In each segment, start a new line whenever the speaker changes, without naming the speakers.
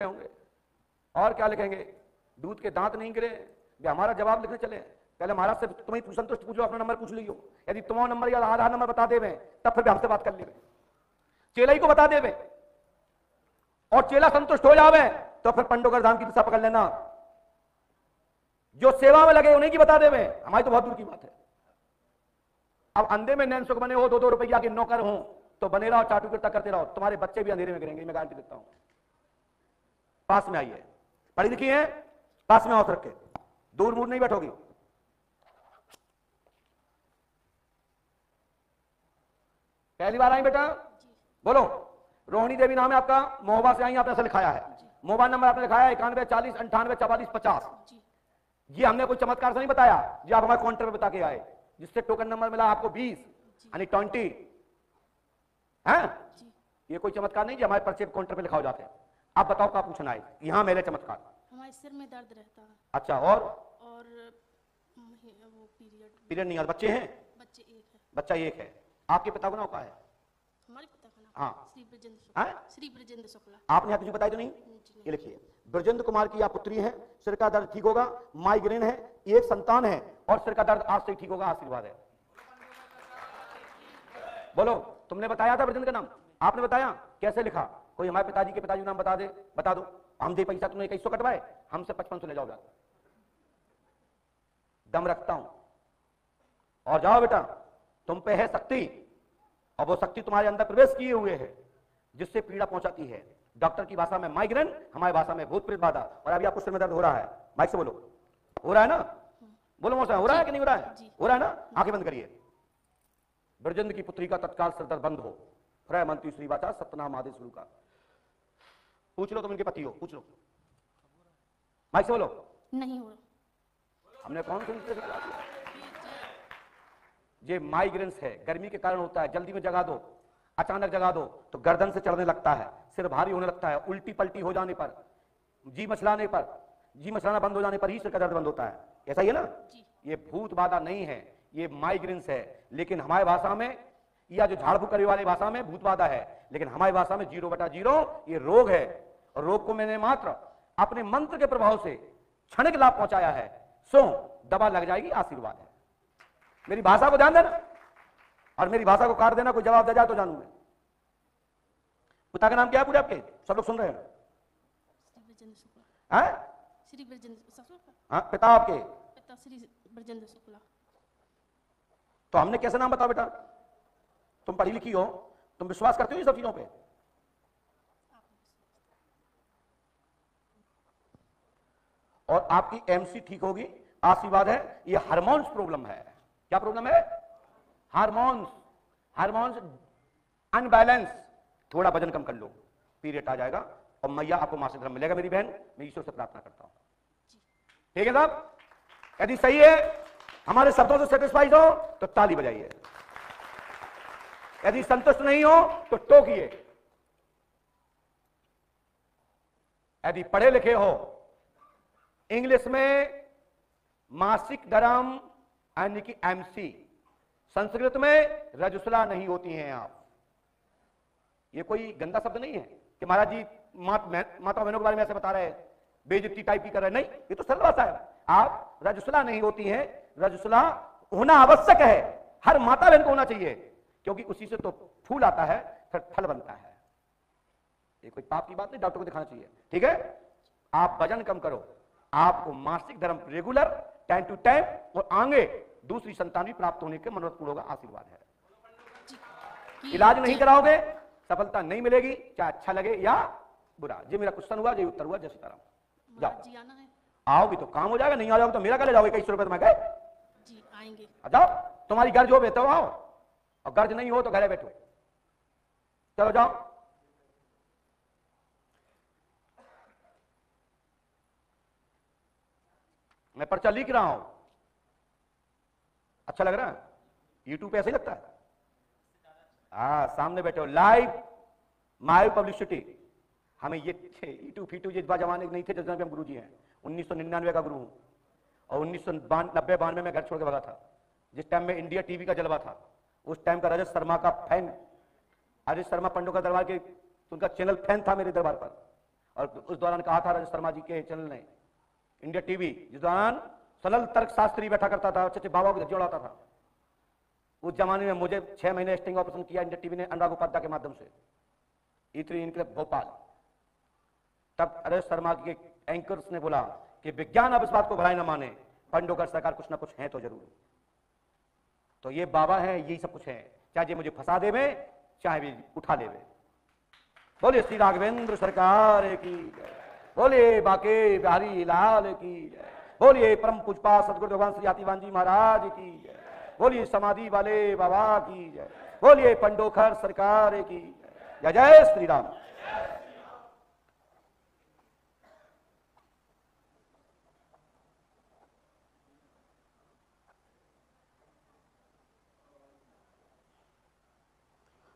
होंगे और क्या लिखेंगे, दूध के दांत नहीं गिरे। हमारा जवाब लिखने चले, पहले महाराज से तुम्हें संतुष्ट पूछो, अपना नंबर पूछ लियो, यदि तुम्हारा नंबर या आधार नंबर बता देवे तब फिर हमसे बात कर लेवे। चेला ही को बता देवे और चेला संतुष्ट हो जावे तो फिर पंडोगर धाम की दिशा पकड़ लेना। जो सेवा में लगे उन्हीं की बता देवे, हमारी तो बहुत दूर की बात है। अब अंधे में नैन सुख बने हो, 2-2 रुपया के नौकर हो तो बने रहो, चाटू गिरता करते रहो, तुम्हारे बच्चे भी अंधेरे में गिरेंगे, मैं गारंटी देता हूं। पास में आइए, पढ़ी लिखी है, पास में हाथ रख के, दूर दूर नहीं बैठोगी। पहली बार आई बेटा, बोलो। रोहिणी देवी नाम है आपका, महोबा से आई, आपने ऐसा लिखाया है, मोबाइल नंबर आपने लिखाया 91 40 98 44 50। ये हमने कोई चमत्कार से नहीं बताया, ये आप हमारे काउंटर में बता के आए, जिससे टोकन नंबर मिला आपको 20 यानी 20 है। ये कोई चमत्कार नहीं, हमारे पर्चे काउंटर पे लिखा हो जाते हैं। आप बताओ क्या पूछना है, यहां मेरे चमत्कार।
हमारे सिर में दर्द रहता है।
अच्छा, और
वो
पीरियड नहीं आता। बच्चे हैं?
बच्चे एक है।
बच्चा एक है। आपके पिता का नाम क्या है?
हमारे पिता का नाम
हाँ,
श्री ब्रजेंद्र शुक्ला। श्री ब्रजेंद्र शुक्ला।
आपने यहाँ तुझे बताया तो नहीं? ये लिखिए, ब्रजेंद्र कुमार की आप पुत्री है, सिर का दर्द ठीक होगा, माइग्रेन है, एक संतान है और सिर का दर्द आज से ठीक होगा, आशीर्वाद है। बोलो, तुमने बताया था ब्रजेंद्र का नाम? आपने बताया? कैसे लिखा? कोई हमारे पिताजी के पिताजी नाम बता दे, बता दो। हम दे पैसा, तुमने 2100 कटवाए, हमसे 5500 ले जाओ। दम रखता हूं और जाओ बेटा, तुम पे है शक्ति और वो शक्ति तुम्हारे अंदर प्रवेश किए हुए है, जिससे पीड़ा पहुंचाती है। डॉक्टर की भाषा में माइग्रेन, हमारी भाषा में भूत प्रेत बाधा। और अभी आपको सिर में दर्द हो रहा है, माइक से बोलो, हो रहा है ना? बोलो मौसा, हो रहा है कि नहीं हो रहा है? हो रहा है ना? आंखें बंद करिए। ब्रजेंद्र की पुत्री का तत्काल सिर दर्द बंद हो। ह्रय मंत्री श्री वाचा सतनाम आदेश शुरू का। पूछ लो, तुम इनके पति हो, पूछ लो, माइक से बोलो।
नहीं हो रहा।
हमने कौन सी दिया? ये माइग्रेन्स है, गर्मी के कारण होता है। जल्दी में जगा दो, अचानक जगा दो तो गर्दन से चढ़ने लगता है, सिर भारी होने लगता है, उल्टी पलटी हो जाने पर, जी मचलाने पर, जी मचलाना बंद हो जाने पर ही सिर का दर्द बंद होता है। ऐसा ही है ना? ये भूत बाधा नहीं है, ये माइग्रेन्स है। लेकिन हमारी भाषा में, या जो झाड़ फूक करने वाली भाषा में भूत बाधा है, लेकिन हमारी भाषा में 0/0 ये रोग है। और रोग को मैंने मात्र अपने मंत्र के प्रभाव से क्षणिक लाभ पहुंचाया है। सो दवा लग जाएगी, आशीर्वाद है। मेरी भाषा को ध्यान देना और मेरी भाषा को काट देना, कोई जवाब दे जाए तो जानू मैं। पिता का नाम क्या है पूरे आपके? सब लोग सुन रहे हैं?
श्री ब्रजेंद्र शुक्ला।
हाँ, पिता आपके?
पिता श्री ब्रजेंद्र शुक्ला।
तो हमने कैसे नाम बताओ बेटा? तुम पढ़ी लिखी हो, तुम विश्वास करते हो ये सब चीजों पे? और आपकी एमसी ठीक होगी, आशीर्वाद है। ये हार्मोन्स प्रॉब्लम है। क्या प्रॉब्लम है? Hormones, hormones unbalance. थोड़ा वजन कम कर लो, पीरियड आ जाएगा और मैया आपको मासिक धर्म मिलेगा। मेरी बहन, मैं ईश्वर से प्रार्थना करता हूं। ठीक है साहब? यदि सही है, हमारे शब्दों से सेटिस्फाइड हो तो ताली बजाइए, यदि संतुष्ट नहीं हो तो टोकिए। यदि पढ़े लिखे हो, इंग्लिश में मासिक धर्म यानी कि एमसी, संस्कृत में रजस्वला नहीं होती हैं आप। ये कोई गंदा शब्द नहीं है कि महाराज जी माता बहनों के बारे में ऐसे बता रहे हैं, बेइज्जती टाइप की कर रहे हैं। नहीं, ये तो सरल भाषा है। आप रजस्वला नहीं होती हैं, रजस्वला होना आवश्यक है, हर माता बहन को होना चाहिए, क्योंकि उसी से तो फूल आता है, फिर फल बनता है। ये कोई पाप की बात नहीं, डॉक्टर को दिखाना चाहिए। ठीक है? आप वजन कम करो, आपको मासिक धर्म रेगुलर टाइम टू टाइम और आगे दूसरी संतान भी प्राप्त होने के मनोरथ पूर्ण होगा, आशीर्वाद है। इलाज नहीं कराओगे, सफलता नहीं मिलेगी, चाहे अच्छा लगे या बुरा। जी मेरा क्वेश्चन हुआ, जी उत्तर हुआ, जय सीताराम। जाओ, आओगी तो काम हो जाएगा, नहीं आ जाओगे तो मेरा क्या ले जाओगे? 2100 रुपए तो मैं गए।
जी आएंगे।
जाओ, तुम्हारी गर्ज हो बेहतर आओ, और गर्ज नहीं हो तो घरे बैठो। चलो जाओ। मैं पर्चा लिख रहा हूं, अच्छा लग रहा है? यूट्यूब पे ऐसे ही लगता है? हाँ, सामने बैठे हो, लाइव माइव पब्लिसिटी। हमें ये यूट्यूब फीटू जिस बार जमाने नहीं थे, जिस हम गुरु जी हैं। 1999 का गुरु हूं और 1990-92 में घर छोड़ के भगा था, जिस टाइम में इंडिया टीवी का जलवा था। उस टाइम का रजत शर्मा का फैन, रजत शर्मा पंडो का दरबार के, उनका चैनल फैन था मेरे दरबार पर। और उस दौरान कहा था राजेश शर्मा जी के चैनल ने, इंडिया टीवी, जिस दौरान सलल तर्क शास्त्री बैठा करता था, अच्छे बाबा को धज्जियां उड़ाता था। उस जमाने में मुझे 6 महीने स्टिंग ऑपरेशन किया इंडिया टीवी ने अनुराग उपाध्याय के माध्यम से, इतनी इनके भोपाल। तब राजेश शर्मा के एंकर्स ने बोला कि विज्ञान अब इस बात को भलाई न माने, पंडोकर सरकार कुछ ना कुछ है तो जरूर। तो ये बाबा है, यही सब कुछ है, चाहे मुझे फंसा देवे चाहे भी उठा लेवे। बोलिए श्री राघवेंद्र सरकार की जय, बोलिए बाके बिहारी लाल की जय, बोलिए परम पूजपा सदगुरु भगवान श्री आतिवान जी महाराज की जय, बोलिए समाधि वाले बाबा की जय, बोलिए पंडोखर सरकार की जय। जय श्री राम।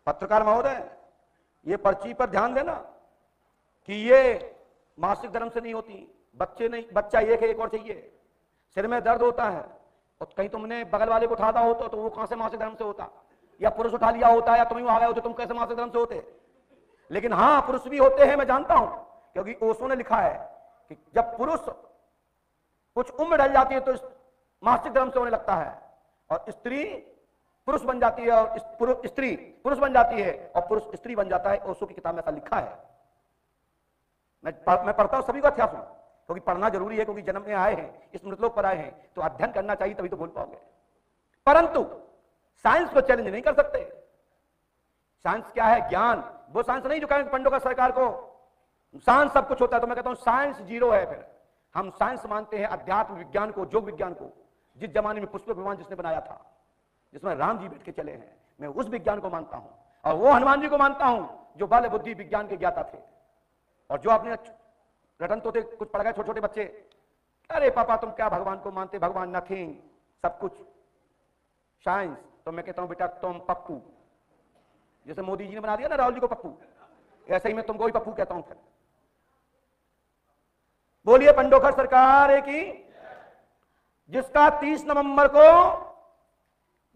पत्रकार महोदय, ये पर्ची पर ध्यान देना कि ये मासिक धर्म से नहीं होती। बच्चे नहीं, बच्चा एक और चाहिए, सिर में दर्द होता है और कहीं तुमने बगल वाले को उठाता हो तो वो कहां से मासिक धर्म से होता, या पुरुष उठा लिया होता, या तुम आ गए होते, तुम कैसे मासिक धर्म से होते। लेकिन हां, पुरुष भी होते हैं, मैं जानता हूं, क्योंकि ओशो ने लिखा है कि जब पुरुष कुछ उम्र ढल जाती है तो मासिक धर्म से होने लगता है, और स्त्री पुरुष बन जाती है, और स्त्री पुरुष बन जाती है और पुरुष स्त्री बन जाता है। ओशो की किताब में ऐसा लिखा है। मैं पढ़ता हूं सभी को इतिहास में, क्योंकि पढ़ना जरूरी है, क्योंकि जन्म में आए हैं, इस मृतलोक पर आए हैं, तो अध्ययन करना चाहिए, तभी तो बोल पाओगे। परंतु साइंस को चैलेंज नहीं कर सकते। साइंस क्या है? ज्ञान। वो साइंस नहीं जो कहेंगे पंडोकर सरकार को साइंस सब कुछ होता है, तो मैं कहता हूं साइंस जीरो है। फिर हम साइंस मानते हैं अध्यात्म विज्ञान को, योग विज्ञान को, जिस जमाने में पुष्प भगवान जिसने बनाया था, जिसमें राम जी बैठ के चले हैं, मैं उस विज्ञान को मानता हूं। और वो हनुमान जी को मानता हूं जो बल बुद्धि विज्ञान के ज्ञाता थे। और जो आपने रटन तो थे, कुछ पढ़ गए छोटे छोटे बच्चे, अरे पापा तुम क्या भगवान को मानते, भगवान नथिंग, सब कुछ साइंस। तो मैं कहता हूं बेटा तुम पप्पू, जैसे मोदी जी ने बना दिया ना राहुल जी को पप्पू, ऐसे ही मैं तुमको ही पप्पू कहता हूं। फिर बोलिए पंडोखर सरकार की। जिसका 30 नवंबर को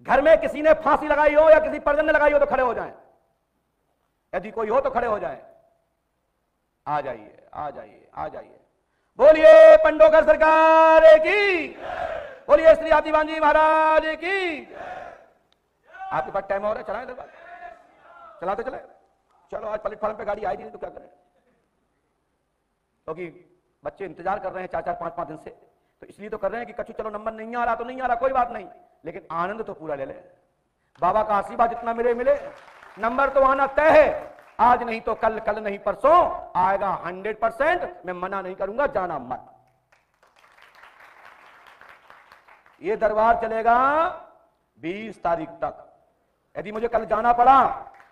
घर में किसी ने फांसी लगाई हो या किसी परिजन ने लगाई हो तो खड़े हो जाएं, यदि कोई हो तो खड़े हो जाएं। आ जाइए, आ जाइए, आ जाइए। बोलिए पंडोकर सरकार की, बोलिए श्री आदिवान जी महाराज की। आपके पास टाइम और है, चलाएं दरबार, चलाते चले। चलो आज प्लेटफॉर्म पे गाड़ी आई नहीं तो क्या करें, क्योंकि बच्चे इंतजार कर रहे हैं 4-4, 5-5 दिन से, तो इसलिए तो कर रहे हैं कि कछु चलो नंबर नहीं आ रहा तो नहीं आ रहा, कोई बात नहीं, लेकिन आनंद तो पूरा ले ले। बाबा का आशीर्वाद जितना मिले मिले, नंबर तो आना तय है। आज नहीं तो कल, कल नहीं परसों आएगा 100%। मैं मना नहीं करूंगा, जाना मत। ये दरबार चलेगा 20 तारीख तक। यदि मुझे कल जाना पड़ा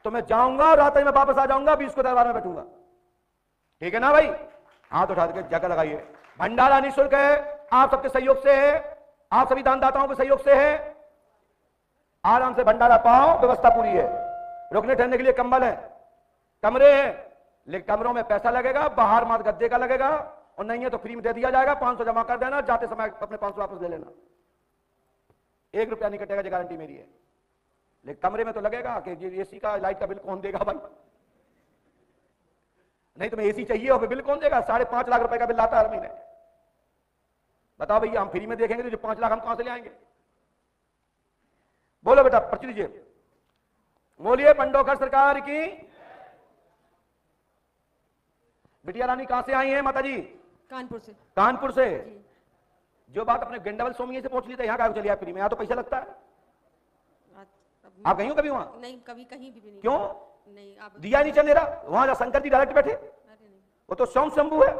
तो मैं जाऊंगा, रात में वापस आ जाऊंगा, 20 को दरबार में बैठूंगा। ठीक है ना भाई? हाथ उठा के जगह लगाइए। भंडारा निःशुल्क है, आप सबके सहयोग से है, आप सभी दानदाताओं के सहयोग से है। आराम से भंडारा पाओ, व्यवस्था पूरी है। रुकने ठहरने के लिए कंबल है, कमरे हैं, लेकिन कमरों में पैसा लगेगा, बाहर मात्र गद्दे का लगेगा, और नहीं है तो फ्री में दे दिया जाएगा। 500 जमा कर देना, जाते समय अपने 500 वापस ले लेना, 1 रुपया नहीं कटेगा, ये गारंटी मेरी है। लेकिन कमरे में तो लगेगा कि एसी का लाइट का बिल कौन देगा भाई, नहीं तुम्हें एसी चाहिए और बिल कौन देगा? 5.5 लाख रुपए का बिल आता है हर महीने। बताओ भैया, हम फ्री में देखेंगे तो जो 5 लाख हम कहां से ले आएंगे? बोलो बेटा, पर्ची दीजिए। बोलिए पंडोखर सरकार की। बिटिया रानी कहां से आई हैं माता जी?
कानपुर से।
कानपुर से। जो बात अपने गेंडावल स्वामी से पूछ ली थी, यहाँ का चलिए आप फ्री में, यहाँ तो पैसा लगता है। आप गई हो कभी वहां?
नहीं, कभी कहीं भी नहीं।
क्यों
नहीं, आप
दिया नहीं चल रहा? वहां जा शंकर जी डायरेक्ट बैठे,
अरे नहीं,
वो तो स्वयं शंभू है।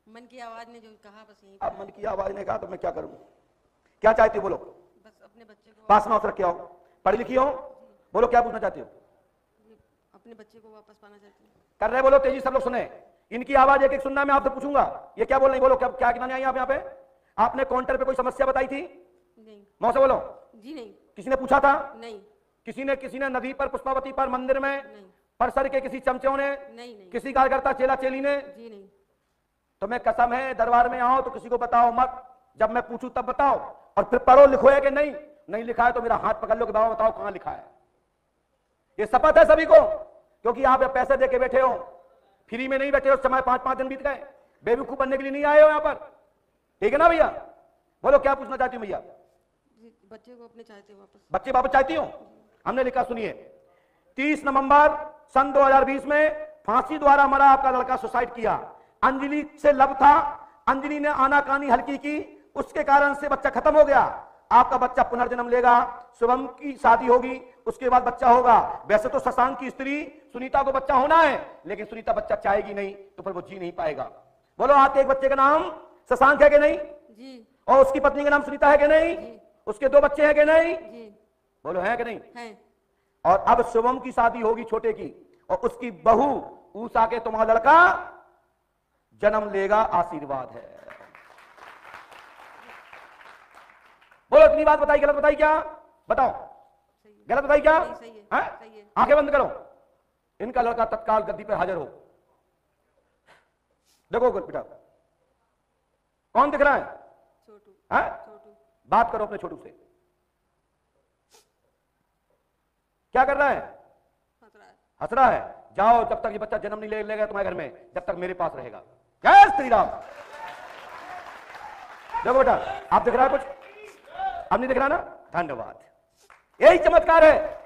मन की आवाज ने जो कहा बस यही।
अब मन की आवाज ने कहा तो मैं क्या करूं? क्या चाहती हो बोलो?
बस अपने बच्चे को
पास माउस रख के आओ, पढ़ी लिखी हो, बोलो क्या पूछना चाहती हो?
अपने बच्चे को वापस पाना चाहती हूँ।
कर रहे बोलो, तेजी सब लोग सुने। इनकी आवाज एक एक सुनना, मैं आपसे पूछूंगा ये क्या बोल रही, बोलो क्या क्या गिनाने आई आप यहाँ पे? आपने काउंटर पे कोई समस्या बताई थी?
नहीं।
मौसे बोलो।
जी नहीं।
किसी ने पूछा था?
नहीं।
किसी ने नदी पर, पुष्पावती पर, मंदिर में,
नहीं। परिसर
के किसी चमचों ने?
नहीं नहीं।
किसी कार्यकर्ता चेला चेली ने?
जी नहीं।
तुम्हें कसम है दरबार में आओ तो किसी को बताओ मत, जब मैं पूछूं तब बताओ, और फिर पढ़ो लिखो है कि नहीं। नहीं लिखा है तो मेरा हाथ पकड़ लो कि बाबा बताओ कहां लिखा है। ये शपथ है सभी को, क्योंकि आप पैसे दे के बैठे हो, फ्री में नहीं बैठे हो, समय 5-5 दिन बीत गए, बेवकूफ बनने के लिए नहीं आए हो यहां पर, ठीक है ना भैया? बोलो क्या पूछना चाहती हूँ भैया?
जी, बच्चे को अपने चाहते वापस।
बच्चे वापस चाहती हो? हमने लिखा सुनिए, 30 नवंबर सन 2020 में फांसी द्वारा मरा आपका लड़का सुसाइड किया। अंजलि से लब था, अंजलि ने आनाकानी हल्की की, उसके कारण से बच्चा खत्म हो गया। आपका बच्चा पुनर्जन्म लेगा, शुभम की शादी होगी, उसके बाद बच्चा होगा। वैसे तो शशांक की स्त्री सुनीता को बच्चा होना है, लेकिन सुनीता बच्चा चाहेगी नहीं, तो फिर वो जी नहीं पाएगा। बोलो हाथ, एक बच्चे का नाम शशांक है कि नहीं
जी,
और उसकी पत्नी का नाम सुनीता है कि नहीं?
जी,
उसके 2 बच्चे हैं कि नहीं?
जी,
बोलो है कि नहीं?
हैं।
और अब शुभम की शादी होगी छोटे की, और उसकी बहू ऊषा के तुम्हारा लड़का जन्म लेगा, आशीर्वाद है। बोलो इतनी बात बताई, गलत बताई क्या? बताओ,
सही है।
गलत बताई क्या?
नहीं, सही है,
हैं?
सही है।
आंखें बंद करो, इनका लड़का तत्काल गद्दी पर हाजिर हो। देखो बेटा, कौन दिख रहा है?
छोटू,
हैं?
छोटू।
बात करो अपने छोटू से, क्या कर रहा है?
हंस रहा है।
हंस रहा है। जाओ, जब तक ये बच्चा जन्म नहीं ले लेगा तुम्हारे घर में, जब तक मेरे पास रहेगा। जय श्री राम। देखो बेटा, आप दिख रहा है कुछ? अब नहीं दिख रहा ना? धन्यवाद। यही चमत्कार है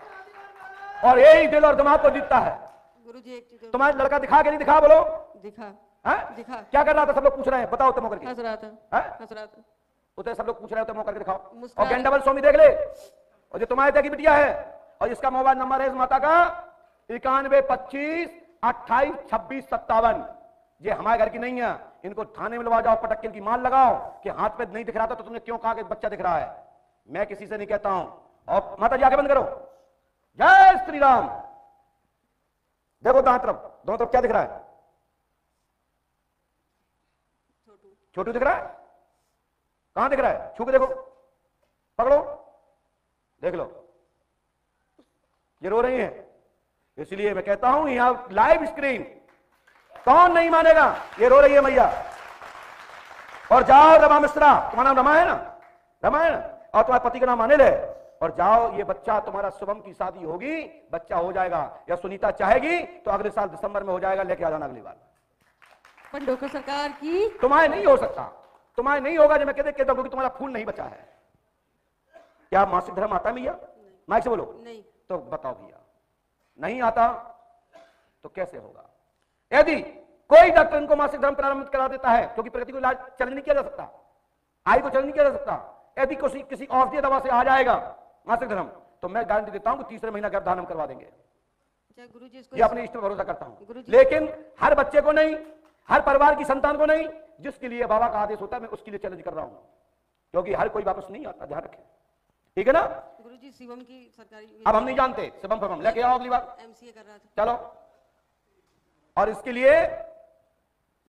और यही दिल और दिमाग को जीतता है।
गुरुजी एक चीज और-
तुम्हारा लड़का दिखा के नहीं दिखा? बोलो
दिखा,
हैं?
दिखा।
क्या कर रहा था? सब लोग पूछ रहे हैं, बताओ तुम करके।
हंस रहा था,
हैं?
हंस रहा था।
उधर सब लोग पूछ रहे होते, मुंह करके दिखाओ।
मुस्कुरा
और गेंडाबल स्वामी देख ले, और जो तुम्हारे की बिटिया है, और इसका मोबाइल नंबर है इस माता का 91 25 28 26 57। ये हमारे घर की नहीं है, इनको थाने में लगा जाओ, पटक के इनकी माल लगाओ कि हाथ पे नहीं दिख रहा था तो तुमने क्यों कहा कि बच्चा दिख रहा है। मैं किसी से नहीं कहता हूं। और माता जी आगे बंद करो। जय श्री राम। देखो दोनों तरफ क्या दिख रहा है?
छोटू,
छोटू दिख रहा है? कहां दिख रहा है? छू के देखो, पकड़ो, देख लो, ये रो रही है। इसलिए मैं कहता हूं यहां लाइव स्क्रीन, कौन नहीं मानेगा? ये रो रही है मैया। और जाओ रमा मिश्रा, तुम्हारा नाम रमा है ना? रमा है ना? और तुम्हारे पति का नाम अनिल है। और जाओ, ये बच्चा तुम्हारा शुभम की शादी होगी, बच्चा हो जाएगा। या सुनीता चाहेगी तो अगले साल दिसंबर में हो जाएगा, लेके आ जाना अगली बार।
पंडोकर सरकार की।
तुम्हारे नहीं हो सकता, तुम्हारे नहीं होगा, जब मैं कहता क्योंकि तुम्हारा खून नहीं बचा है। क्या मासिक धर्म आता है भैया? माइक से बोलो।
नहीं,
तो बताओ भैया, नहीं आता तो कैसे होगा? यदि कोई डॉक्टर इनको मासिक धर्म प्रारंभ करा देता है, क्योंकि प्रकृति को इलाज चलन नहीं किया जा सकता, आयु को चलन नहीं किया जा सकता, यदि किसी औषधीय दवा से आ जाएगा मासिक धर्म, तो मैं गारंटी देता हूं कि तीसरे महीना गर्भधारण करवा देंगे।
अच्छा गुरुजी इसको
ये अपने इष्ट पर भरोसा करता हूं।
गुरुजी-
लेकिन हर बच्चे को नहीं, हर परिवार की संतान को नहीं, जिसके लिए बाबा का आदेश होता है मैं उसके लिए चैलेंज कर रहा हूं, क्योंकि हर कोई वापस नहीं आता, ध्यान रखें, ठीक है ना?
गुरुजी शिवम की सरकारी।
अब हम नहीं जानते, शुभम फभम लेके आओ अगली बार,
एमसीए कर रहा था।
चलो। और इसके लिए